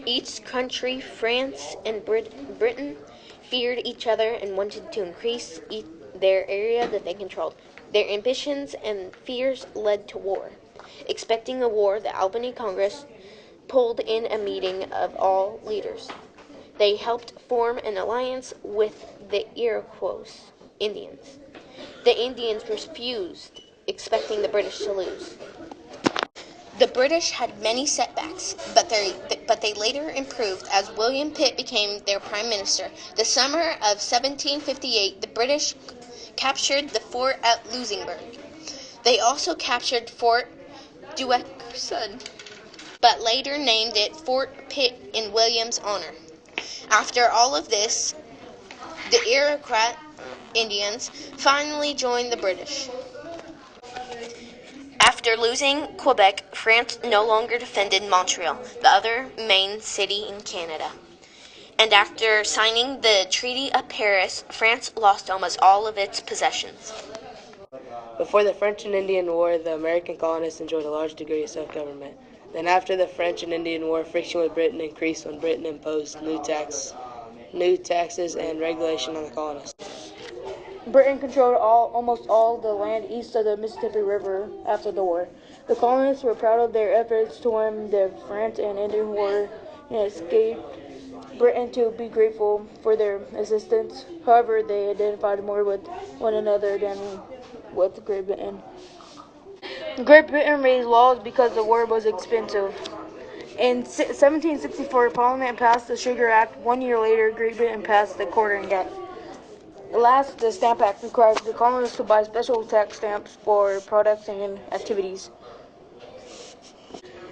Each country, France and Britain, feared each other and wanted to increase their area that they controlled. Their ambitions and fears led to war. Expecting a war, the Albany Congress pulled in a meeting of all leaders. They helped form an alliance with the Iroquois Indians. The Indians refused, expecting the British to lose. The British had many setbacks, but they later improved as William Pitt became their prime minister. The summer of 1758, the British captured the fort at Louisbourg. They also captured Fort Duquesne, but later named it Fort Pitt in William's honor. After all of this, the Iroquois Indians finally joined the British. After losing Quebec, France no longer defended Montreal, the other main city in Canada. And after signing the Treaty of Paris, France lost almost all of its possessions. Before the French and Indian War, the American colonists enjoyed a large degree of self-government. Then after the French and Indian War, friction with Britain increased when Britain imposed new taxes and regulation on the colonists. Britain controlled almost all the land east of the Mississippi River after the war. The colonists were proud of their efforts to win the French and Indian War and escape Britain to be grateful for their assistance. However, they identified more with one another than with Great Britain. Great Britain raised laws because the war was expensive. In 1764, Parliament passed the Sugar Act. 1 year later, Great Britain passed the Quartering Act. Last, the Stamp Act required the colonists to buy special tax stamps for products and activities.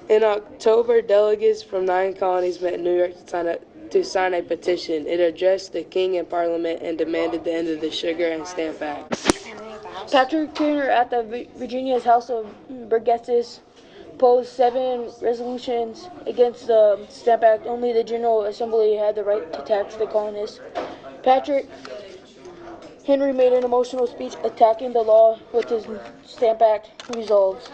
In October, delegates from 9 colonies met in New York to sign a petition. It addressed the King and Parliament and demanded the end of the Sugar and Stamp Act. Patrick Turner at the Virginia's House of Burgesses proposed 7 resolutions against the Stamp Act. Only the General Assembly had the right to tax the colonists. Patrick Henry made an emotional speech attacking the law with his Stamp Act resolves.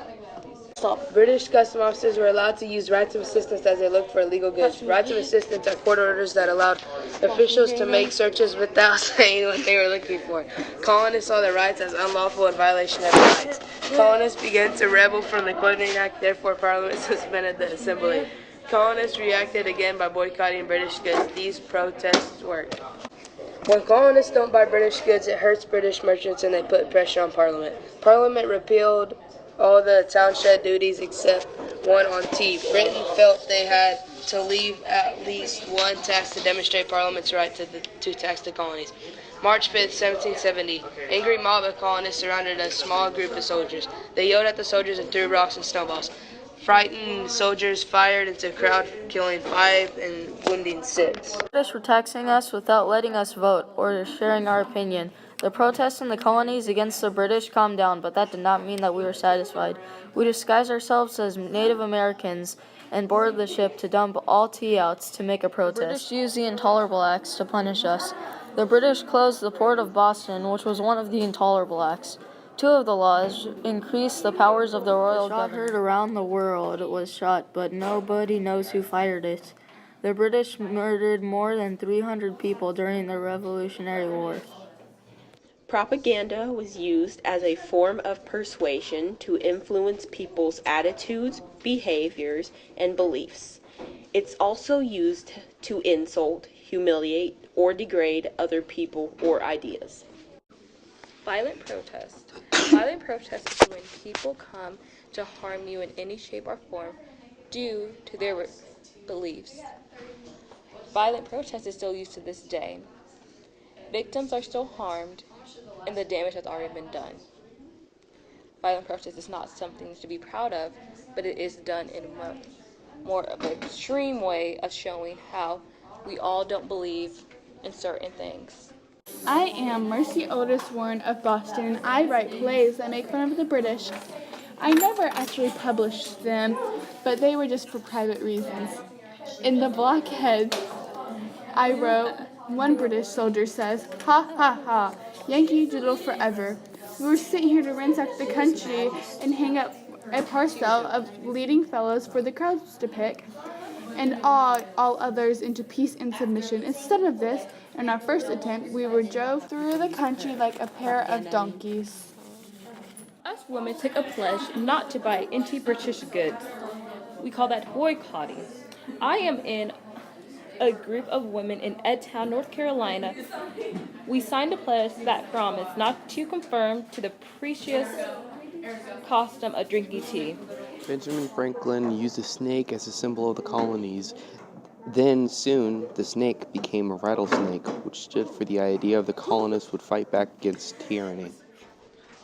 British custom officers were allowed to use rights of assistance as they looked for illegal goods. Rights of assistance are court orders that allowed officials to make searches without saying what they were looking for. Colonists saw their rights as unlawful and violation of their rights. Colonists began to rebel from the Quartering Act, therefore Parliament suspended the Assembly. Colonists reacted again by boycotting British goods. These protests worked. When colonists don't buy British goods, it hurts British merchants and they put pressure on Parliament. Parliament repealed all the townshend duties except one on tea. Britain felt they had to leave at least one tax to demonstrate Parliament's right to tax the colonies. March 5th, 1770, angry mob of colonists surrounded a small group of soldiers. They yelled at the soldiers and threw rocks and snowballs. Frightened soldiers fired into the crowd, killing 5 and wounding 6. The British were taxing us without letting us vote or sharing our opinion. The protests in the colonies against the British calmed down, but that did not mean that we were satisfied. We disguised ourselves as Native Americans and boarded the ship to dump all tea outs to make a protest. The British used the Intolerable Acts to punish us. The British closed the port of Boston, which was one of the Intolerable Acts. 2 of the laws increased the powers of the royal government. Shot heard around the world was shot, but nobody knows who fired it. The British murdered more than 300 people during the Revolutionary War. Propaganda was used as a form of persuasion to influence people's attitudes, behaviors, and beliefs. It's also used to insult, humiliate, or degrade other people or ideas. Violent protest. Violent protest is when people come to harm you in any shape or form due to their beliefs. Violent protest is still used to this day. Victims are still harmed, and the damage has already been done. Violent protest is not something to be proud of, but it is done in more of an extreme way of showing how we all don't believe in certain things. I am Mercy Otis Warren of Boston. I write plays that make fun of the British. I never actually published them, but they were just for private reasons. In the blockheads, I wrote, one British soldier says, "Ha ha ha, Yankee Doodle forever. We were sent here to ransack the country and hang up a parcel of leading fellows for the crowds to pick. and awe all others into peace and submission. Instead of this, in our first attempt, we were drove through the country like a pair of donkeys. Us women took a pledge not to buy anti-British goods. We call that boycotting. I am in a group of women in Edtown, North Carolina. We signed a pledge that promised not to conform to the precious custom of drinking tea. Benjamin Franklin used a snake as a symbol of the colonies. Then, soon, the snake became a rattlesnake, which stood for the idea of the colonists would fight back against tyranny.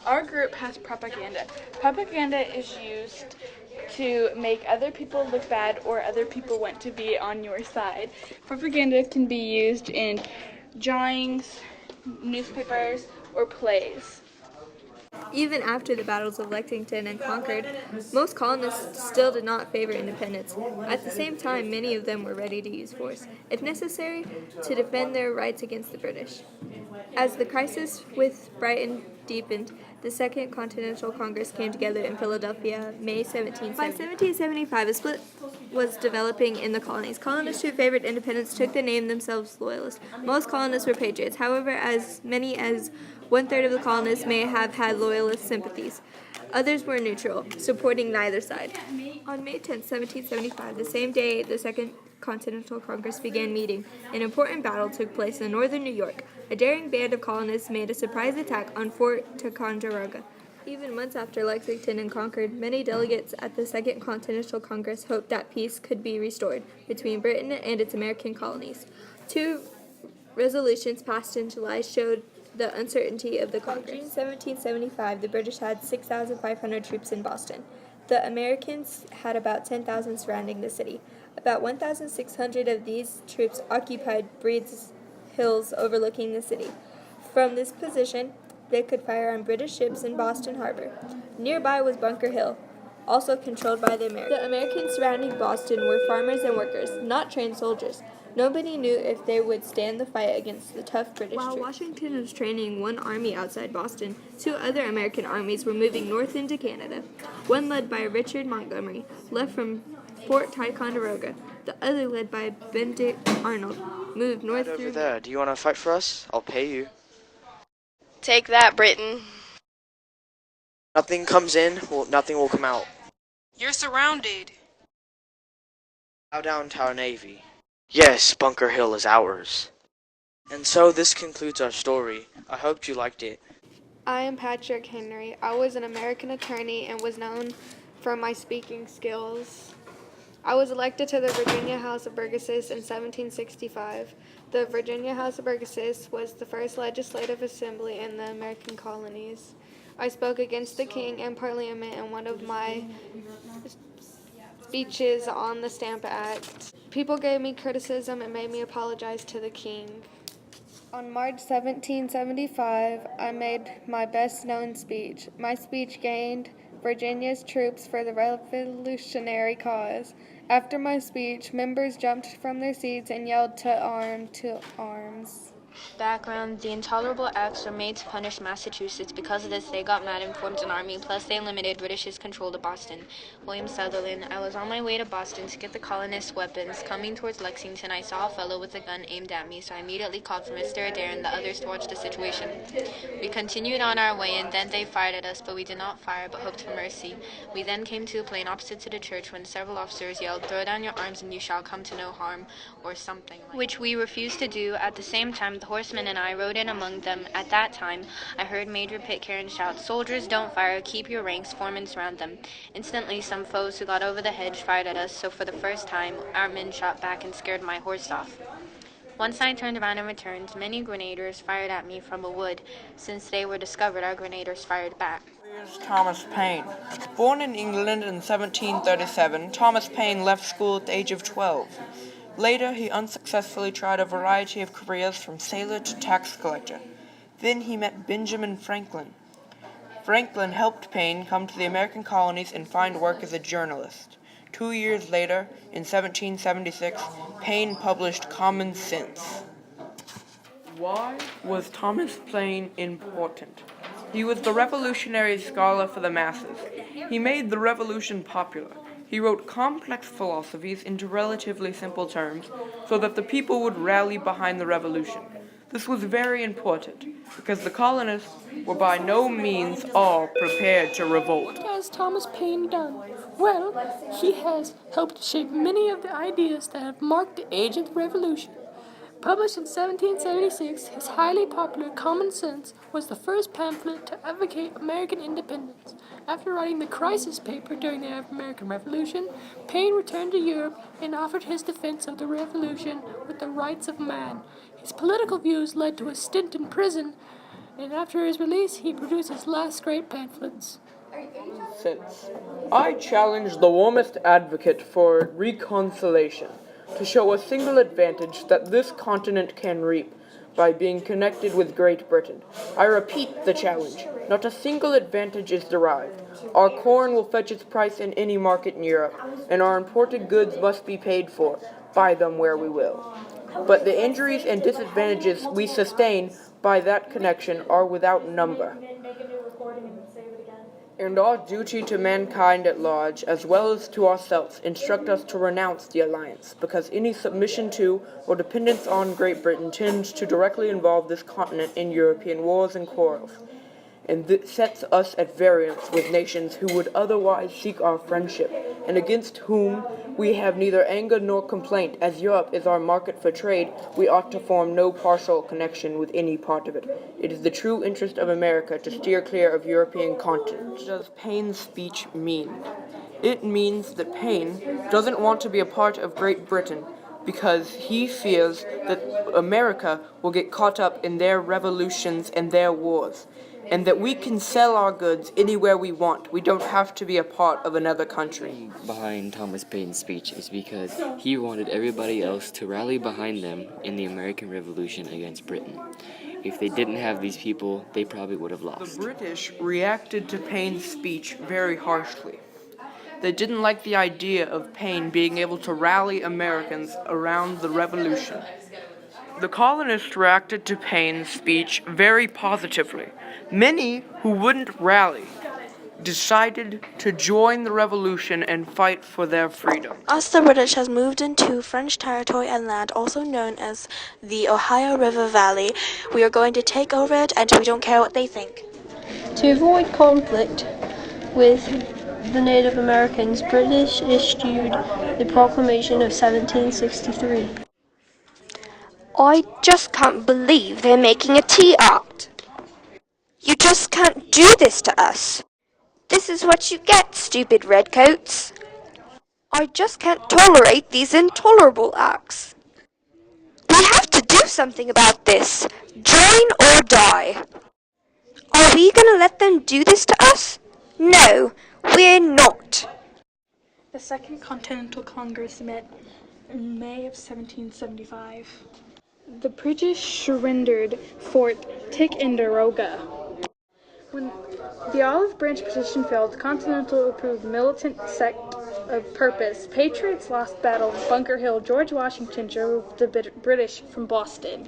Our group has propaganda. Propaganda is used to make other people look bad or other people want to be on your side. Propaganda can be used in drawings, newspapers, or plays. Even after the battles of Lexington and Concord, most colonists still did not favor independence. At the same time, many of them were ready to use force, if necessary, to defend their rights against the British. As the crisis with Britain deepened, the Second Continental Congress came together in Philadelphia, May 1770. By 1775, a split was developing in the colonies. Colonists who favored independence took the name themselves Loyalists. Most colonists were patriots. However, as many as one-third of the colonists may have had Loyalist sympathies. Others were neutral, supporting neither side. On May 10, 1775, the same day the Second Continental Congress began meeting, an important battle took place in northern New York. A daring band of colonists made a surprise attack on Fort Ticonderoga. Even months after Lexington and Concord, many delegates at the Second Continental Congress hoped that peace could be restored between Britain and its American colonies. Two resolutions passed in July showed the uncertainty of the Congress. In June 1775, the British had 6,500 troops in Boston. The Americans had about 10,000 surrounding the city. About 1,600 of these troops occupied Breed's Hills overlooking the city. From this position, they could fire on British ships in Boston Harbor. Nearby was Bunker Hill, also controlled by the Americans. The Americans surrounding Boston were farmers and workers, not trained soldiers. Nobody knew if they would stand the fight against the tough British troops. While Washington was training one army outside Boston, two other American armies were moving north into Canada. One led by Richard Montgomery, left from Fort Ticonderoga. The other, led by Benedict Arnold, moved north Right through... over there. Do you want to fight for us? I'll pay you. Take that, Britain. Nothing comes in, well, nothing will come out. You're surrounded. Bow down to our navy. Yes, Bunker Hill is ours. And so this concludes our story. I hoped you liked it. I am Patrick Henry. I was an American attorney and was known for my speaking skills. I was elected to the Virginia House of Burgesses in 1765. The Virginia House of Burgesses was the first legislative assembly in the American colonies. I spoke against the king and Parliament in one of my speeches on the Stamp Act. People gave me criticism and made me apologize to the king. On March 1775, I made my best-known speech. My speech gained Virginia's troops for the revolutionary cause. After my speech, members jumped from their seats and yelled to arms. Background: the intolerable acts were made to punish Massachusetts. Because of this, they got mad and formed an army, plus they limited British's control to Boston. William Sutherland. I was on my way to Boston to get the colonists' weapons. Coming towards Lexington, I saw a fellow with a gun aimed at me, so I immediately called for Mr. Adair and the others to watch the situation. We continued on our way, and then they fired at us, but we did not fire, but hoped for mercy. We then came to a plain opposite to the church when several officers yelled, "Throw down your arms and you shall come to no harm," or something like that, which we refused to do. At the same time, the horsemen and I rode in among them. At that time, I heard Major Pitcairn shout, "Soldiers, don't fire, keep your ranks, form and surround them." Instantly, some foes who got over the hedge fired at us, so for the first time, our men shot back and scared my horse off. Once I turned around and returned, many grenadiers fired at me from a wood. Since they were discovered, our grenadiers fired back. Here's Thomas Paine. Born in England in 1737, Thomas Paine left school at the age of 12. Later, he unsuccessfully tried a variety of careers from sailor to tax collector. Then he met Benjamin Franklin. Franklin helped Paine come to the American colonies and find work as a journalist. 2 years later, in 1776, Paine published Common Sense. Why was Thomas Paine important? He was the revolutionary scholar for the masses. He made the revolution popular. He wrote complex philosophies into relatively simple terms so that the people would rally behind the revolution. This was very important because the colonists were by no means all prepared to revolt. What has Thomas Paine done? Well, he has helped shape many of the ideas that have marked the age of the Revolution. Published in 1776, his highly popular Common Sense was the first pamphlet to advocate American independence. After writing the Crisis paper during the American Revolution, Paine returned to Europe and offered his defense of the Revolution with the rights of man. His political views led to a stint in prison, and after his release, he produced his last great pamphlets. Since I challenge the warmest advocate for reconciliation to show a single advantage that this continent can reap by being connected with Great Britain. I repeat the challenge. Not a single advantage is derived. Our corn will fetch its price in any market in Europe, and our imported goods must be paid for. Buy them where we will. But the injuries and disadvantages we sustain by that connection are without number. And our duty to mankind at large, as well as to ourselves, instruct us to renounce the alliance, because any submission to or dependence on Great Britain tends to directly involve this continent in European wars and quarrels, and sets us at variance with nations who would otherwise seek our friendship, and against whom we have neither anger nor complaint. As Europe is our market for trade, we ought to form no partial connection with any part of it. It is the true interest of America to steer clear of European continent. What does Paine's speech mean? It means that Paine doesn't want to be a part of Great Britain because he fears that America will get caught up in their revolutions and their wars, and that we can sell our goods anywhere we want. We don't have to be a part of another country. Behind Thomas Paine's speech is because he wanted everybody else to rally behind them in the American Revolution against Britain. If they didn't have these people, they probably would have lost. The British reacted to Paine's speech very harshly. They didn't like the idea of Paine being able to rally Americans around the revolution. The colonists reacted to Paine's speech very positively. Many who wouldn't rally decided to join the revolution and fight for their freedom. As the British has moved into French territory and land, also known as the Ohio River Valley, we are going to take over it, and we don't care what they think. To avoid conflict with the Native Americans, British issued the Proclamation of 1763. I just can't believe they're making a tea art. You just can't do this to us. This is what you get, stupid redcoats. I just can't tolerate these intolerable acts. We have to do something about this. Join or die. Are we gonna let them do this to us? No, we're not. The Second Continental Congress met in May of 1775. The British surrendered Fort Ticonderoga. When the Olive Branch petition failed, the Continental approved militant sect of purpose. Patriots lost battle. Bunker Hill. George Washington drove the British from Boston.